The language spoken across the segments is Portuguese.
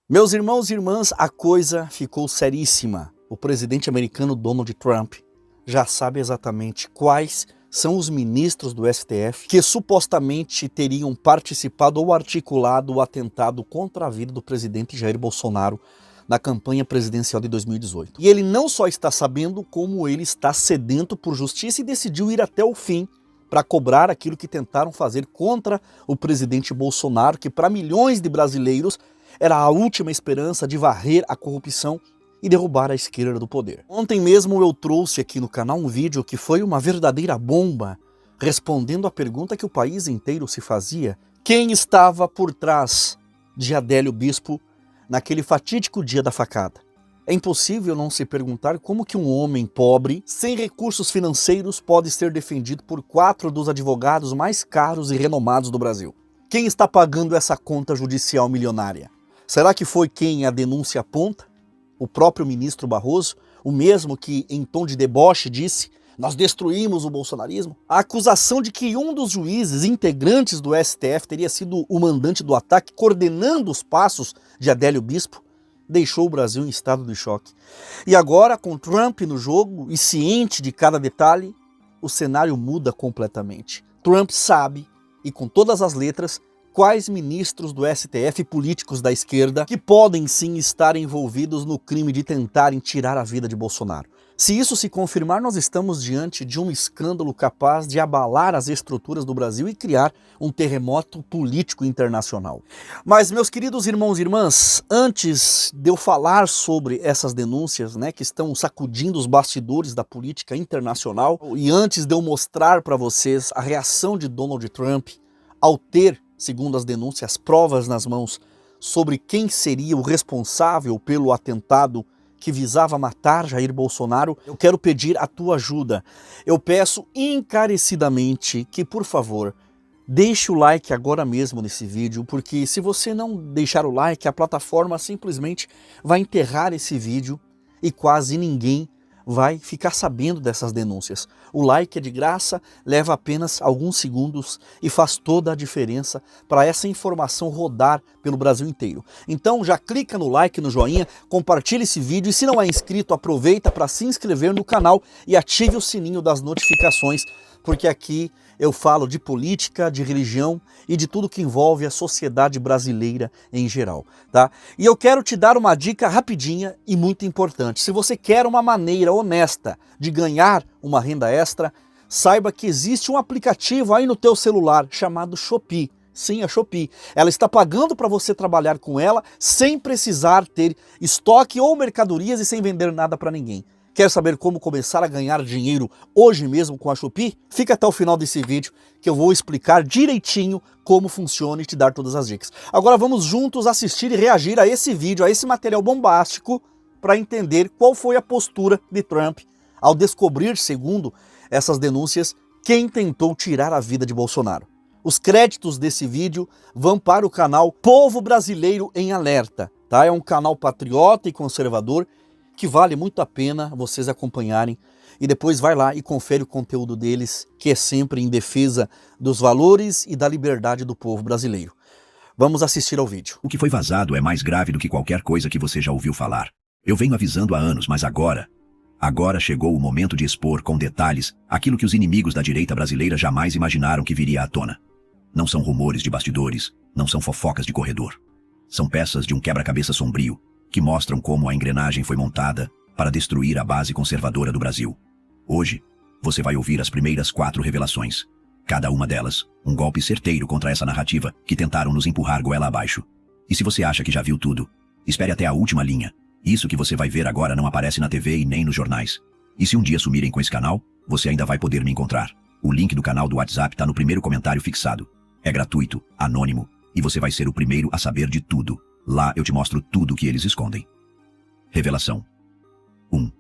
Meus irmãos e irmãs, a coisa ficou seríssima. O presidente americano Donald Trump já sabe exatamente quais são os ministros do STF que supostamente teriam participado ou articulado o atentado contra a vida do presidente Jair Bolsonaro na campanha presidencial de 2018. E ele não só está sabendo, como ele está sedento por justiça e decidiu ir até o fim para cobrar aquilo que tentaram fazer contra o presidente Bolsonaro, que para milhões de brasileiros era a última esperança de varrer a corrupção e derrubar a esquerda do poder. Ontem mesmo eu trouxe aqui no canal um vídeo que foi uma verdadeira bomba, respondendo a pergunta que o país inteiro se fazia: quem estava por trás de Adélio Bispo naquele fatídico dia da facada? É impossível não se perguntar como que um homem pobre, sem recursos financeiros, pode ser defendido por 4 dos advogados mais caros e renomados do Brasil. Quem está pagando essa conta judicial milionária? Será que foi quem a denúncia aponta? O próprio ministro Barroso, o mesmo que em tom de deboche disse: nós destruímos o bolsonarismo? A acusação de que um dos juízes integrantes do STF teria sido o mandante do ataque, coordenando os passos de Adélio Bispo, deixou o Brasil em estado de choque. E agora, com Trump no jogo e ciente de cada detalhe, o cenário muda completamente. Trump sabe, e com todas as letras, quais ministros do STF e políticos da esquerda que podem sim estar envolvidos no crime de tentarem tirar a vida de Bolsonaro. Se isso se confirmar, nós estamos diante de um escândalo capaz de abalar as estruturas do Brasil e criar um terremoto político internacional. Mas, meus queridos irmãos e irmãs, antes de eu falar sobre essas denúncias, que estão sacudindo os bastidores da política internacional, e antes de eu mostrar para vocês a reação de Donald Trump ao ter, segundo as denúncias, provas nas mãos sobre quem seria o responsável pelo atentado que visava matar Jair Bolsonaro, eu quero pedir a tua ajuda. Eu peço encarecidamente que, por favor, deixe o like agora mesmo nesse vídeo, porque se você não deixar o like, a plataforma simplesmente vai enterrar esse vídeo e quase ninguém vai ficar sabendo dessas denúncias. O like é de graça, leva apenas alguns segundos e faz toda a diferença para essa informação rodar pelo Brasil inteiro. Então já clica no like, no joinha, compartilha esse vídeo e se não é inscrito, aproveita para se inscrever no canal e ative o sininho das notificações, porque aqui eu falo de política, de religião e de tudo que envolve a sociedade brasileira em geral, tá? E eu quero te dar uma dica rapidinha e muito importante. Se você quer uma maneira honesta de ganhar uma renda extra, saiba que existe um aplicativo aí no teu celular chamado Shopee. Sim, a Shopee. Ela está pagando para você trabalhar com ela sem precisar ter estoque ou mercadorias e sem vender nada para ninguém. Quer saber como começar a ganhar dinheiro hoje mesmo com a Shopee? Fica até o final desse vídeo que eu vou explicar direitinho como funciona e te dar todas as dicas. Agora vamos juntos assistir e reagir a esse vídeo, a esse material bombástico, para entender qual foi a postura de Trump ao descobrir, segundo essas denúncias, quem tentou tirar a vida de Bolsonaro. Os créditos desse vídeo vão para o canal Povo Brasileiro em Alerta, tá? É um canal patriota e conservador que vale muito a pena vocês acompanharem, e depois vai lá e confere o conteúdo deles, que é sempre em defesa dos valores e da liberdade do povo brasileiro. Vamos assistir ao vídeo. O que foi vazado é mais grave do que qualquer coisa que você já ouviu falar. Eu venho avisando há anos, mas agora chegou o momento de expor com detalhes aquilo que os inimigos da direita brasileira jamais imaginaram que viria à tona. Não são rumores de bastidores, não são fofocas de corredor. São peças de um quebra-cabeça sombrio, que mostram como a engrenagem foi montada para destruir a base conservadora do Brasil. Hoje, você vai ouvir as primeiras 4 revelações. Cada uma delas, um golpe certeiro contra essa narrativa que tentaram nos empurrar goela abaixo. E se você acha que já viu tudo, espere até a última linha. Isso que você vai ver agora não aparece na TV e nem nos jornais. E se um dia sumirem com esse canal, você ainda vai poder me encontrar. O link do canal do WhatsApp está no primeiro comentário fixado. É gratuito, anônimo, e você vai ser o primeiro a saber de tudo. Lá eu te mostro tudo o que eles escondem. Revelação 1.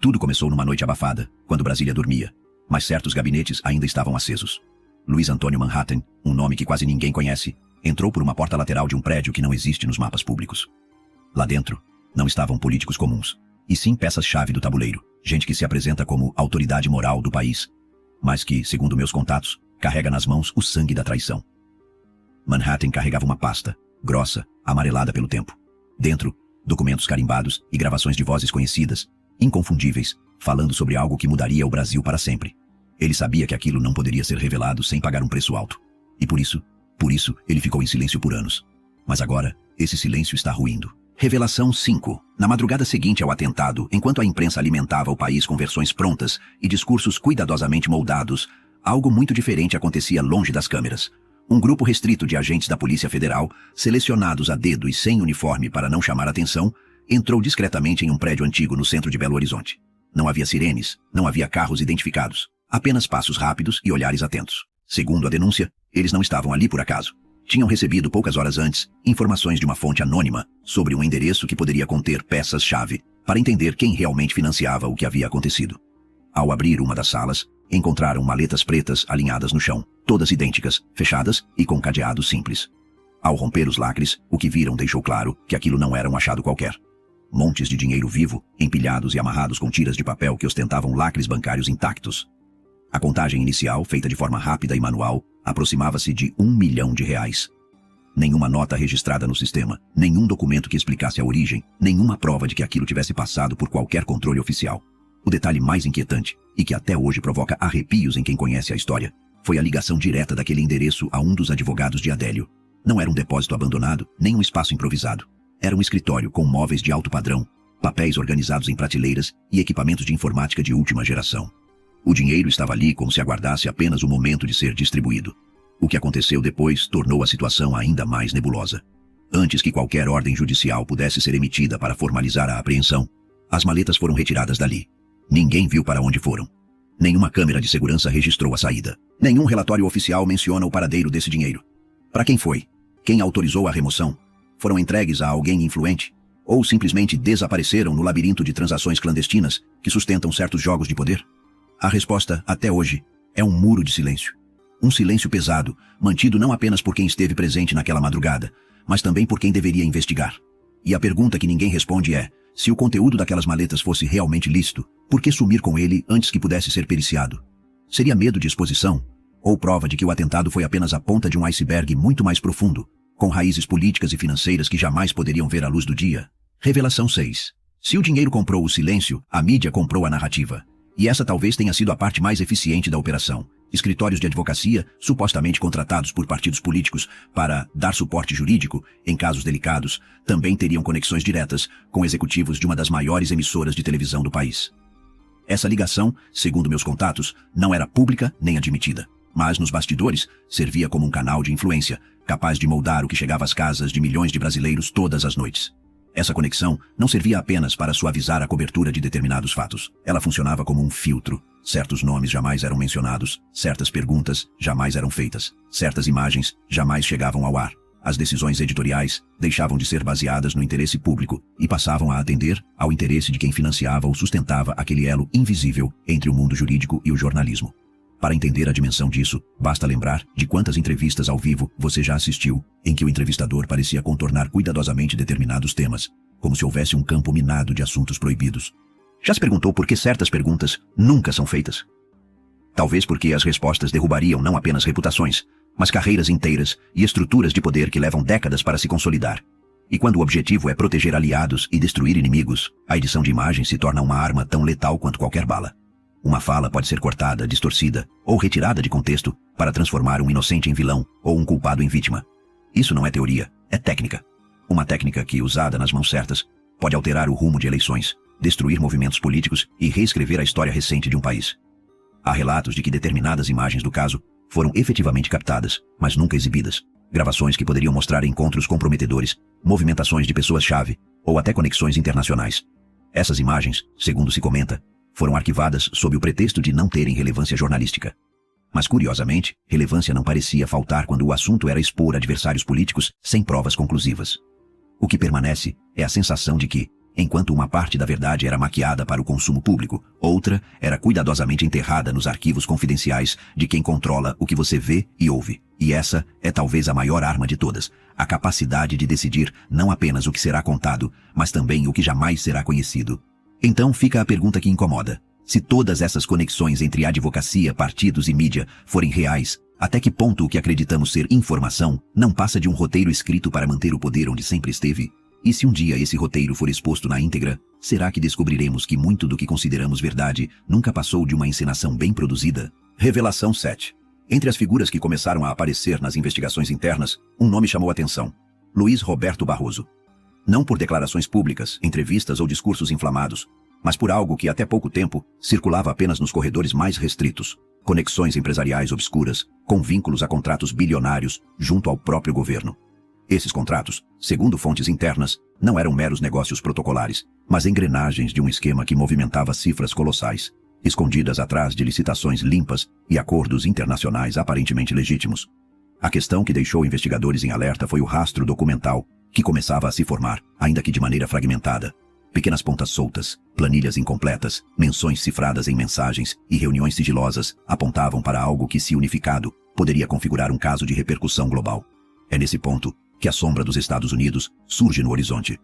Tudo começou numa noite abafada, quando Brasília dormia, mas certos gabinetes ainda estavam acesos. Luiz Antônio Manhattan, um nome que quase ninguém conhece, entrou por uma porta lateral de um prédio que não existe nos mapas públicos. Lá dentro, não estavam políticos comuns, e sim peças-chave do tabuleiro, gente que se apresenta como autoridade moral do país, mas que, segundo meus contatos, carrega nas mãos o sangue da traição. Manhattan carregava uma pasta, grossa, amarelada pelo tempo. Dentro, documentos carimbados e gravações de vozes conhecidas, inconfundíveis, falando sobre algo que mudaria o Brasil para sempre. Ele sabia que aquilo não poderia ser revelado sem pagar um preço alto. E por isso, ele ficou em silêncio por anos. Mas agora, esse silêncio está ruindo. Revelação 5. Na madrugada seguinte ao atentado, enquanto a imprensa alimentava o país com versões prontas e discursos cuidadosamente moldados, algo muito diferente acontecia longe das câmeras. Um grupo restrito de agentes da Polícia Federal, selecionados a dedo e sem uniforme para não chamar atenção, entrou discretamente em um prédio antigo no centro de Belo Horizonte. Não havia sirenes, não havia carros identificados, apenas passos rápidos e olhares atentos. Segundo a denúncia, eles não estavam ali por acaso. Tinham recebido poucas horas antes informações de uma fonte anônima sobre um endereço que poderia conter peças-chave para entender quem realmente financiava o que havia acontecido. Ao abrir uma das salas, encontraram maletas pretas alinhadas no chão, todas idênticas, fechadas e com cadeados simples. Ao romper os lacres, o que viram deixou claro que aquilo não era um achado qualquer. Montes de dinheiro vivo, empilhados e amarrados com tiras de papel que ostentavam lacres bancários intactos. A contagem inicial, feita de forma rápida e manual, aproximava-se de R$1 milhão. Nenhuma nota registrada no sistema, nenhum documento que explicasse a origem, nenhuma prova de que aquilo tivesse passado por qualquer controle oficial. O detalhe mais inquietante, e que até hoje provoca arrepios em quem conhece a história, foi a ligação direta daquele endereço a um dos advogados de Adélio. Não era um depósito abandonado, nem um espaço improvisado. Era um escritório com móveis de alto padrão, papéis organizados em prateleiras e equipamentos de informática de última geração. O dinheiro estava ali como se aguardasse apenas o momento de ser distribuído. O que aconteceu depois tornou a situação ainda mais nebulosa. Antes que qualquer ordem judicial pudesse ser emitida para formalizar a apreensão, as maletas foram retiradas dali. Ninguém viu para onde foram. Nenhuma câmera de segurança registrou a saída. Nenhum relatório oficial menciona o paradeiro desse dinheiro. Para quem foi? Quem autorizou a remoção? Foram entregues a alguém influente? Ou simplesmente desapareceram no labirinto de transações clandestinas que sustentam certos jogos de poder? A resposta, até hoje, é um muro de silêncio. Um silêncio pesado, mantido não apenas por quem esteve presente naquela madrugada, mas também por quem deveria investigar. E a pergunta que ninguém responde é, se o conteúdo daquelas maletas fosse realmente lícito, por que sumir com ele antes que pudesse ser periciado? Seria medo de exposição? Ou prova de que o atentado foi apenas a ponta de um iceberg muito mais profundo, com raízes políticas e financeiras que jamais poderiam ver a luz do dia? Revelação 6. Se o dinheiro comprou o silêncio, a mídia comprou a narrativa. E essa talvez tenha sido a parte mais eficiente da operação. Escritórios de advocacia, supostamente contratados por partidos políticos para dar suporte jurídico em casos delicados, também teriam conexões diretas com executivos de uma das maiores emissoras de televisão do país. Essa ligação, segundo meus contatos, não era pública nem admitida, mas nos bastidores servia como um canal de influência, capaz de moldar o que chegava às casas de milhões de brasileiros todas as noites. Essa conexão não servia apenas para suavizar a cobertura de determinados fatos. Ela funcionava como um filtro. Certos nomes jamais eram mencionados, certas perguntas jamais eram feitas, certas imagens jamais chegavam ao ar. As decisões editoriais deixavam de ser baseadas no interesse público e passavam a atender ao interesse de quem financiava ou sustentava aquele elo invisível entre o mundo jurídico e o jornalismo. Para entender a dimensão disso, basta lembrar de quantas entrevistas ao vivo você já assistiu, em que o entrevistador parecia contornar cuidadosamente determinados temas, como se houvesse um campo minado de assuntos proibidos. Já se perguntou por que certas perguntas nunca são feitas? Talvez porque as respostas derrubariam não apenas reputações, mas carreiras inteiras e estruturas de poder que levam décadas para se consolidar. E quando o objetivo é proteger aliados e destruir inimigos, a edição de imagens se torna uma arma tão letal quanto qualquer bala. Uma fala pode ser cortada, distorcida ou retirada de contexto para transformar um inocente em vilão ou um culpado em vítima. Isso não é teoria, é técnica. Uma técnica que, usada nas mãos certas, pode alterar o rumo de eleições, destruir movimentos políticos e reescrever a história recente de um país. Há relatos de que determinadas imagens do caso foram efetivamente captadas, mas nunca exibidas. Gravações que poderiam mostrar encontros comprometedores, movimentações de pessoas-chave ou até conexões internacionais. Essas imagens, segundo se comenta, foram arquivadas sob o pretexto de não terem relevância jornalística. Mas, curiosamente, relevância não parecia faltar quando o assunto era expor adversários políticos sem provas conclusivas. O que permanece é a sensação de que, enquanto uma parte da verdade era maquiada para o consumo público, outra era cuidadosamente enterrada nos arquivos confidenciais de quem controla o que você vê e ouve. E essa é talvez a maior arma de todas, a capacidade de decidir não apenas o que será contado, mas também o que jamais será conhecido. Então fica a pergunta que incomoda. Se todas essas conexões entre advocacia, partidos e mídia forem reais, até que ponto o que acreditamos ser informação não passa de um roteiro escrito para manter o poder onde sempre esteve? E se um dia esse roteiro for exposto na íntegra, será que descobriremos que muito do que consideramos verdade nunca passou de uma encenação bem produzida? Revelação 7. Entre as figuras que começaram a aparecer nas investigações internas, um nome chamou a atenção: Luiz Roberto Barroso. Não por declarações públicas, entrevistas ou discursos inflamados, mas por algo que até pouco tempo circulava apenas nos corredores mais restritos: conexões empresariais obscuras, com vínculos a contratos bilionários junto ao próprio governo. Esses contratos, segundo fontes internas, não eram meros negócios protocolares, mas engrenagens de um esquema que movimentava cifras colossais, escondidas atrás de licitações limpas e acordos internacionais aparentemente legítimos. A questão que deixou investigadores em alerta foi o rastro documental, que começava a se formar, ainda que de maneira fragmentada. Pequenas pontas soltas, planilhas incompletas, menções cifradas em mensagens e reuniões sigilosas apontavam para algo que, se unificado, poderia configurar um caso de repercussão global. É nesse ponto que a sombra dos Estados Unidos surge no horizonte.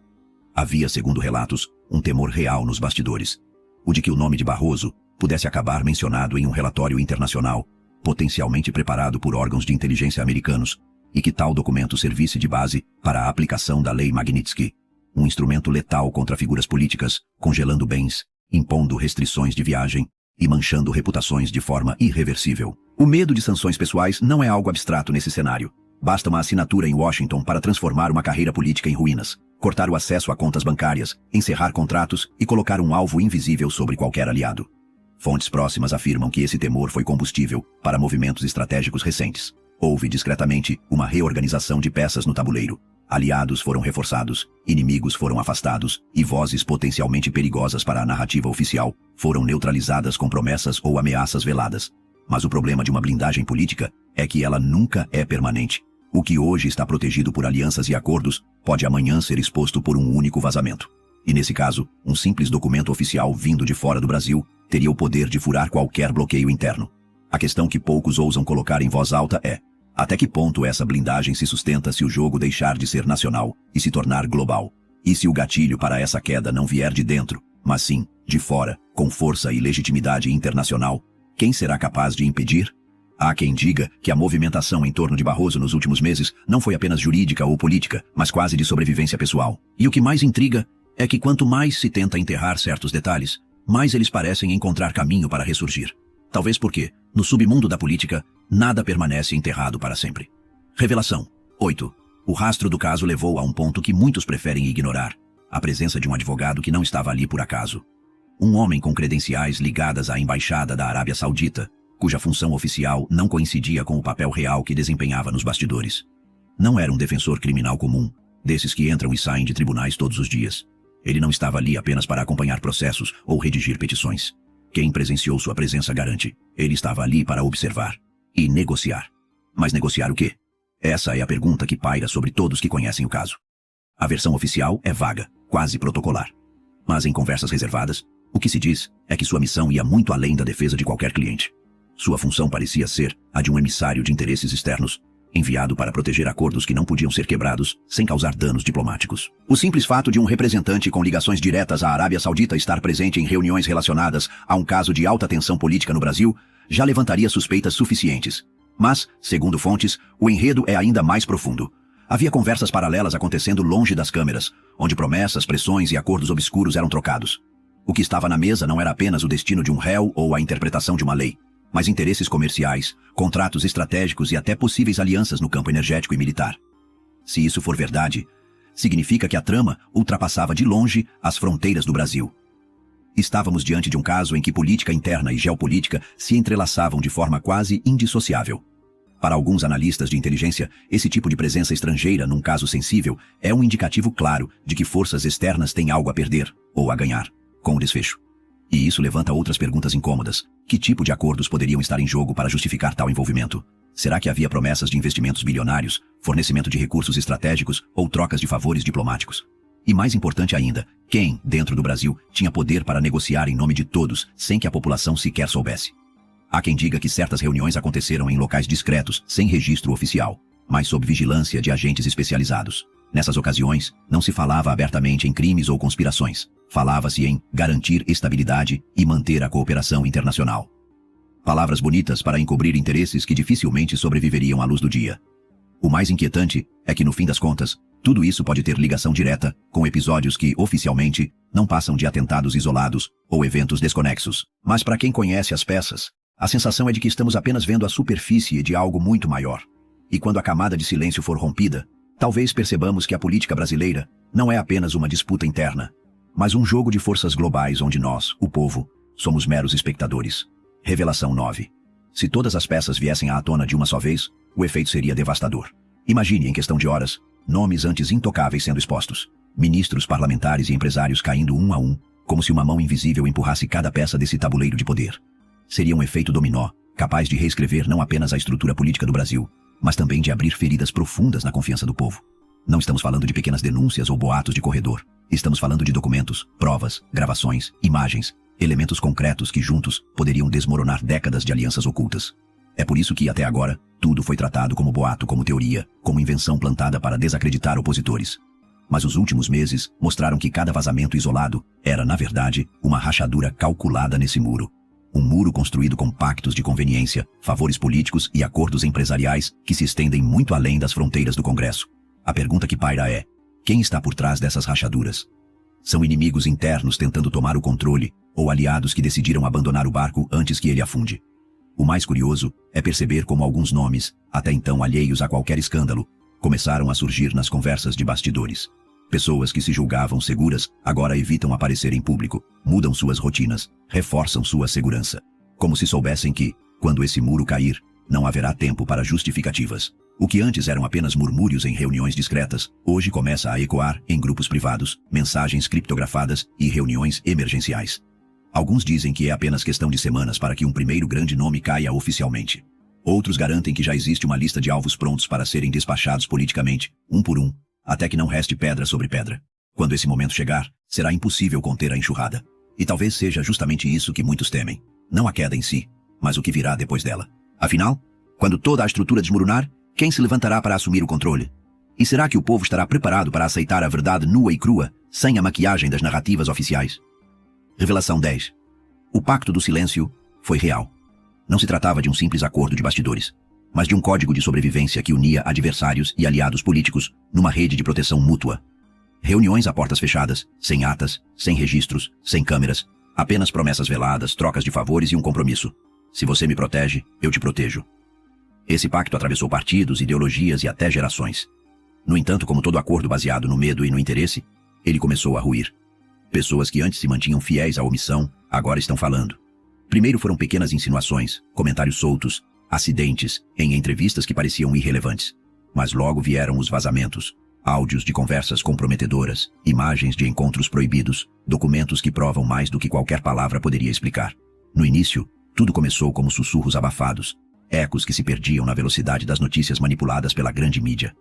Havia, segundo relatos, um temor real nos bastidores: o de que o nome de Barroso pudesse acabar mencionado em um relatório internacional, potencialmente preparado por órgãos de inteligência americanos, e que tal documento servisse de base para a aplicação da Lei Magnitsky, um instrumento letal contra figuras políticas, congelando bens, impondo restrições de viagem e manchando reputações de forma irreversível. O medo de sanções pessoais não é algo abstrato nesse cenário. Basta uma assinatura em Washington para transformar uma carreira política em ruínas, cortar o acesso a contas bancárias, encerrar contratos e colocar um alvo invisível sobre qualquer aliado. Fontes próximas afirmam que esse temor foi combustível para movimentos estratégicos recentes. Houve discretamente uma reorganização de peças no tabuleiro. Aliados foram reforçados, inimigos foram afastados e vozes potencialmente perigosas para a narrativa oficial foram neutralizadas com promessas ou ameaças veladas. Mas o problema de uma blindagem política é que ela nunca é permanente. O que hoje está protegido por alianças e acordos pode amanhã ser exposto por um único vazamento. E nesse caso, um simples documento oficial vindo de fora do Brasil teria o poder de furar qualquer bloqueio interno. A questão que poucos ousam colocar em voz alta é: até que ponto essa blindagem se sustenta se o jogo deixar de ser nacional e se tornar global? E se o gatilho para essa queda não vier de dentro, mas sim de fora, com força e legitimidade internacional, quem será capaz de impedir? Há quem diga que a movimentação em torno de Barroso nos últimos meses não foi apenas jurídica ou política, mas quase de sobrevivência pessoal. E o que mais intriga é que quanto mais se tenta enterrar certos detalhes, mais eles parecem encontrar caminho para ressurgir. Talvez porque, no submundo da política, nada permanece enterrado para sempre. Revelação 8. O rastro do caso levou a um ponto que muitos preferem ignorar: a presença de um advogado que não estava ali por acaso. Um homem com credenciais ligadas à embaixada da Arábia Saudita, cuja função oficial não coincidia com o papel real que desempenhava nos bastidores. Não era um defensor criminal comum, desses que entram e saem de tribunais todos os dias. Ele não estava ali apenas para acompanhar processos ou redigir petições. Quem presenciou sua presença garante: ele estava ali para observar e negociar. Mas negociar o quê? Essa é a pergunta que paira sobre todos que conhecem o caso. A versão oficial é vaga, quase protocolar. Mas em conversas reservadas, o que se diz é que sua missão ia muito além da defesa de qualquer cliente. Sua função parecia ser a de um emissário de interesses externos, enviado para proteger acordos que não podiam ser quebrados sem causar danos diplomáticos. O simples fato de um representante com ligações diretas à Arábia Saudita estar presente em reuniões relacionadas a um caso de alta tensão política no Brasil já levantaria suspeitas suficientes. Mas, segundo fontes, o enredo é ainda mais profundo. Havia conversas paralelas acontecendo longe das câmeras, onde promessas, pressões e acordos obscuros eram trocados. O que estava na mesa não era apenas o destino de um réu ou a interpretação de uma lei, mas interesses comerciais, contratos estratégicos e até possíveis alianças no campo energético e militar. Se isso for verdade, significa que a trama ultrapassava de longe as fronteiras do Brasil. Estávamos diante de um caso em que política interna e geopolítica se entrelaçavam de forma quase indissociável. Para alguns analistas de inteligência, esse tipo de presença estrangeira num caso sensível é um indicativo claro de que forças externas têm algo a perder ou a ganhar com o desfecho. E isso levanta outras perguntas incômodas. Que tipo de acordos poderiam estar em jogo para justificar tal envolvimento? Será que havia promessas de investimentos bilionários, fornecimento de recursos estratégicos ou trocas de favores diplomáticos? E mais importante ainda, quem, dentro do Brasil, tinha poder para negociar em nome de todos, sem que a população sequer soubesse? Há quem diga que certas reuniões aconteceram em locais discretos, sem registro oficial, mas sob vigilância de agentes especializados. Nessas ocasiões, não se falava abertamente em crimes ou conspirações. Falava-se em garantir estabilidade e manter a cooperação internacional. Palavras bonitas para encobrir interesses que dificilmente sobreviveriam à luz do dia. O mais inquietante é que, no fim das contas, tudo isso pode ter ligação direta com episódios que, oficialmente, não passam de atentados isolados ou eventos desconexos. Mas para quem conhece as peças, a sensação é de que estamos apenas vendo a superfície de algo muito maior. E quando a camada de silêncio for rompida, talvez percebamos que a política brasileira não é apenas uma disputa interna, mas um jogo de forças globais onde nós, o povo, somos meros espectadores. Revelação 9. Se todas as peças viessem à tona de uma só vez, o efeito seria devastador. Imagine, em questão de horas, nomes antes intocáveis sendo expostos. Ministros, parlamentares e empresários caindo um a um, como se uma mão invisível empurrasse cada peça desse tabuleiro de poder. Seria um efeito dominó, capaz de reescrever não apenas a estrutura política do Brasil, mas também de abrir feridas profundas na confiança do povo. Não estamos falando de pequenas denúncias ou boatos de corredor. Estamos falando de documentos, provas, gravações, imagens, elementos concretos que juntos poderiam desmoronar décadas de alianças ocultas. É por isso que, até agora, tudo foi tratado como boato, como teoria, como invenção plantada para desacreditar opositores. Mas os últimos meses mostraram que cada vazamento isolado era, na verdade, uma rachadura calculada nesse muro. Um muro construído com pactos de conveniência, favores políticos e acordos empresariais que se estendem muito além das fronteiras do Congresso. A pergunta que paira é: quem está por trás dessas rachaduras? São inimigos internos tentando tomar o controle ou aliados que decidiram abandonar o barco antes que ele afunde? O mais curioso é perceber como alguns nomes, até então alheios a qualquer escândalo, começaram a surgir nas conversas de bastidores. Pessoas que se julgavam seguras agora evitam aparecer em público, mudam suas rotinas, reforçam sua segurança. Como se soubessem que, quando esse muro cair, não haverá tempo para justificativas. O que antes eram apenas murmúrios em reuniões discretas, hoje começa a ecoar em grupos privados, mensagens criptografadas e reuniões emergenciais. Alguns dizem que é apenas questão de semanas para que um primeiro grande nome caia oficialmente. Outros garantem que já existe uma lista de alvos prontos para serem despachados politicamente, um por um, até que não reste pedra sobre pedra. Quando esse momento chegar, será impossível conter a enxurrada. E talvez seja justamente isso que muitos temem. Não a queda em si, mas o que virá depois dela. Afinal, quando toda a estrutura desmoronar, quem se levantará para assumir o controle? E será que o povo estará preparado para aceitar a verdade nua e crua, sem a maquiagem das narrativas oficiais? Revelação 10. O Pacto do Silêncio foi real. Não se tratava de um simples acordo de bastidores, mas de um código de sobrevivência que unia adversários e aliados políticos numa rede de proteção mútua. Reuniões a portas fechadas, sem atas, sem registros, sem câmeras, apenas promessas veladas, trocas de favores e um compromisso. Se você me protege, eu te protejo. Esse pacto atravessou partidos, ideologias e até gerações. No entanto, como todo acordo baseado no medo e no interesse, ele começou a ruir. Pessoas que antes se mantinham fiéis à omissão, agora estão falando. Primeiro foram pequenas insinuações, comentários soltos, acidentes, em entrevistas que pareciam irrelevantes. Mas logo vieram os vazamentos, áudios de conversas comprometedoras, imagens de encontros proibidos, documentos que provam mais do que qualquer palavra poderia explicar. No início, tudo começou como sussurros abafados, ecos que se perdiam na velocidade das notícias manipuladas pela grande mídia.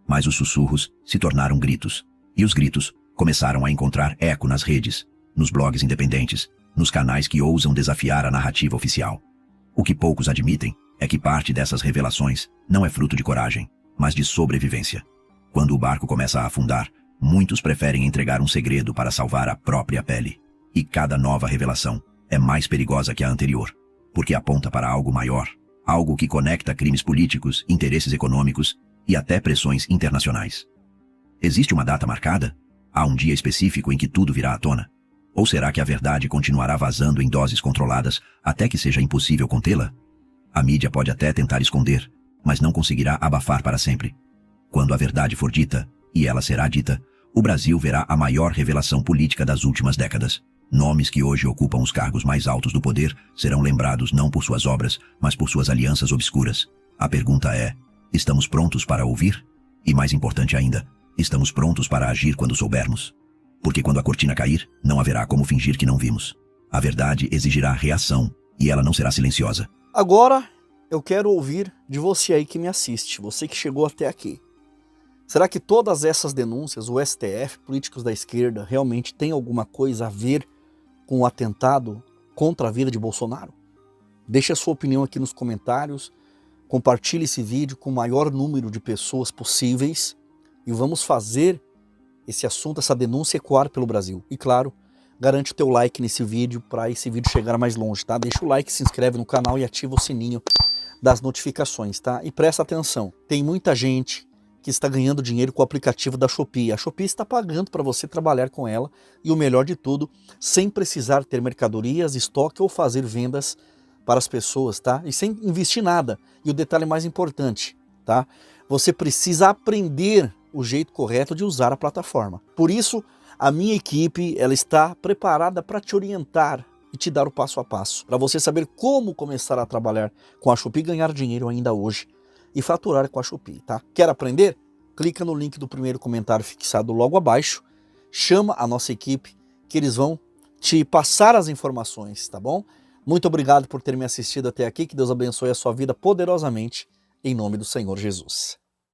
Mas os sussurros se tornaram gritos, e os gritos começaram a encontrar eco nas redes, nos blogs independentes, nos canais que ousam desafiar a narrativa oficial. O que poucos admitem é que parte dessas revelações não é fruto de coragem, mas de sobrevivência. Quando o barco começa a afundar, muitos preferem entregar um segredo para salvar a própria pele. E cada nova revelação é mais perigosa que a anterior, porque aponta para algo maior, algo que conecta crimes políticos, interesses econômicos e até pressões internacionais. Existe uma data marcada? Há um dia específico em que tudo virá à tona? Ou será que a verdade continuará vazando em doses controladas até que seja impossível contê-la? A mídia pode até tentar esconder, mas não conseguirá abafar para sempre. Quando a verdade for dita, e ela será dita, o Brasil verá a maior revelação política das últimas décadas. Nomes que hoje ocupam os cargos mais altos do poder serão lembrados não por suas obras, mas por suas alianças obscuras. A pergunta é: estamos prontos para ouvir? E mais importante ainda, estamos prontos para agir quando soubermos? Porque quando a cortina cair, não haverá como fingir que não vimos. A verdade exigirá reação, e ela não será silenciosa. Agora, eu quero ouvir de você aí que me assiste, você que chegou até aqui. Será que todas essas denúncias, o STF, políticos da esquerda, realmente têm alguma coisa a ver com o atentado contra a vida de Bolsonaro? Deixe a sua opinião aqui nos comentários, compartilhe esse vídeo com o maior número de pessoas possíveis e vamos fazer esse assunto, essa denúncia ecoar pelo Brasil. E claro, garante o teu like nesse vídeo para esse vídeo chegar mais longe, tá? Deixa o like, se inscreve no canal e ativa o sininho das notificações, tá? E presta atenção, tem muita gente que está ganhando dinheiro com o aplicativo da Shopee. A Shopee está pagando para você trabalhar com ela e o melhor de tudo, sem precisar ter mercadorias, estoque ou fazer vendas para as pessoas, tá? E sem investir nada. E o detalhe mais importante, tá? Você precisa aprender o jeito correto de usar a plataforma. Por isso, a minha equipe, ela está preparada para te orientar e te dar o passo a passo, para você saber como começar a trabalhar com a Shopee e ganhar dinheiro ainda hoje e faturar com a Shopee, tá? Quer aprender? Clica no link do primeiro comentário fixado logo abaixo, chama a nossa equipe que eles vão te passar as informações, tá bom? Muito obrigado por ter me assistido até aqui, que Deus abençoe a sua vida poderosamente, em nome do Senhor Jesus.